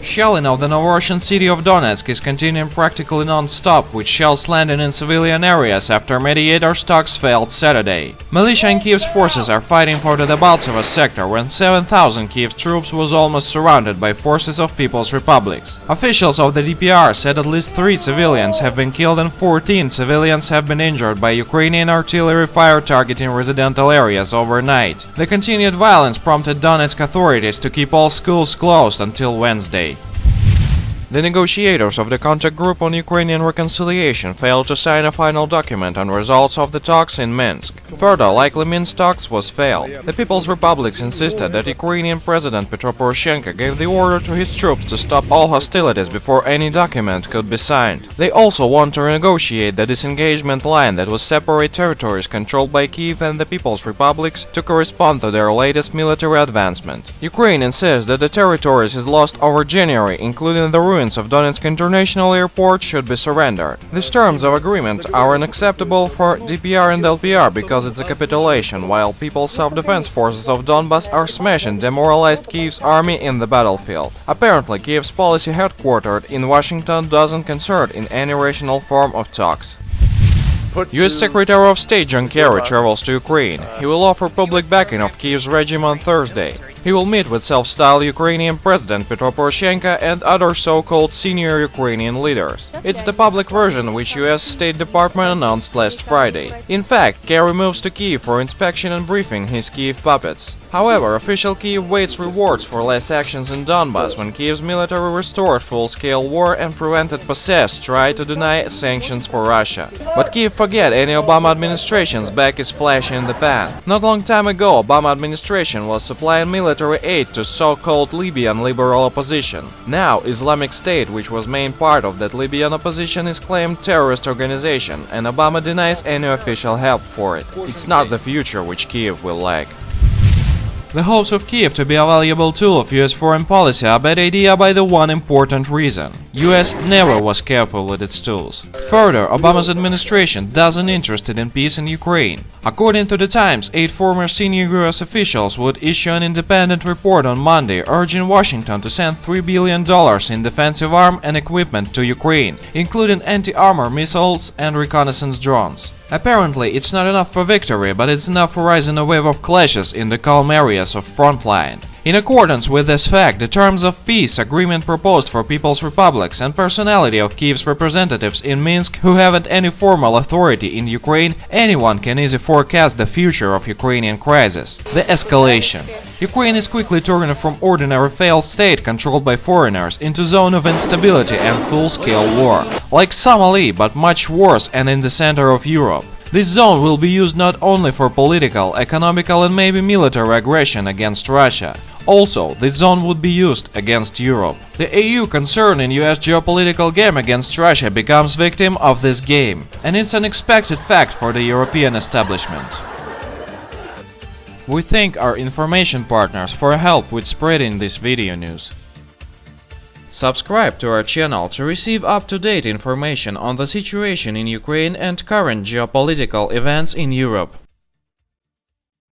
Shelling of the Novorossian city of Donetsk is continuing practically non-stop, with shells landing in civilian areas after Mediator's talks failed Saturday. Militia and Kiev's forces are fighting for the Debaltseve sector when 7,000 Kiev troops was almost surrounded by forces of People's Republics. Officials of the DPR said at least 3 civilians have been killed and 14 civilians have been injured by Ukrainian artillery fire targeting residential areas overnight. The continued violence prompted Donetsk authorities to keep all schools closed until Wednesday. The negotiators of the contact group on Ukrainian reconciliation failed to sign a final document on results of the talks in Minsk. Further, likely Minsk talks was failed. The People's Republics insisted that Ukrainian President Petro Poroshenko gave the order to his troops to stop all hostilities before any document could be signed. They also want to renegotiate the disengagement line that would separate territories controlled by Kiev and the People's Republics to correspond to their latest military advancement. Ukraine insists that the territories it lost over January, including the ruins of Donetsk International Airport, should be surrendered. These terms of agreement are unacceptable for DPR and LPR because it's a capitulation, while People's Self-Defense Forces of Donbass are smashing demoralized Kiev's army in the battlefield. Apparently, Kiev's policy headquartered in Washington doesn't consult in any rational form of talks. U.S. Secretary of State John Kerry travels to Ukraine. He will offer public backing of Kiev's regime on Thursday. He will meet with self-styled Ukrainian President Petro Poroshenko and other so-called senior Ukrainian leaders. It's the public version which U.S. State Department announced last Friday. In fact, Kerry moves to Kiev for inspection and briefing his Kiev puppets. However, official Kiev waits rewards for less actions in Donbass when Kiev's military restored full-scale war and prevented PSS tried to deny sanctions for Russia. But Kiev forget any Obama administration's back is flashy in the pan. Not long time ago, Obama administration was supplying military aid to so-called Libyan liberal opposition. Now, Islamic State, which was main part of that Libyan opposition, is claimed terrorist organization, and Obama denies any official help for it. It's not the future which Kiev will like. The hopes of Kiev to be a valuable tool of US foreign policy are a bad idea by the one important reason. US never was careful with its tools. Further, Obama's administration doesn't interested in peace in Ukraine. According to the Times, 8 former senior US officials would issue an independent report on Monday urging Washington to send $3 billion in defensive arm and equipment to Ukraine, including anti-armor missiles and reconnaissance drones. Apparently, it's not enough for victory, but it's enough for raising a wave of clashes in the calm areas of frontline. In accordance with this fact, the terms of peace agreement proposed for People's Republics and personality of Kiev's representatives in Minsk who haven't any formal authority in Ukraine, anyone can easily forecast the future of Ukrainian crisis. The escalation. Ukraine is quickly turning from ordinary failed state controlled by foreigners into zone of instability and full-scale war. Like Somalia, but much worse and in the center of Europe. This zone will be used not only for political, economical and maybe military aggression against Russia. Also, this zone would be used against Europe. The EU concerned in US geopolitical game against Russia becomes victim of this game. And it's an expected fact for the European establishment. We thank our information partners for help with spreading this video news. Subscribe to our channel to receive up-to-date information on the situation in Ukraine and current geopolitical events in Europe.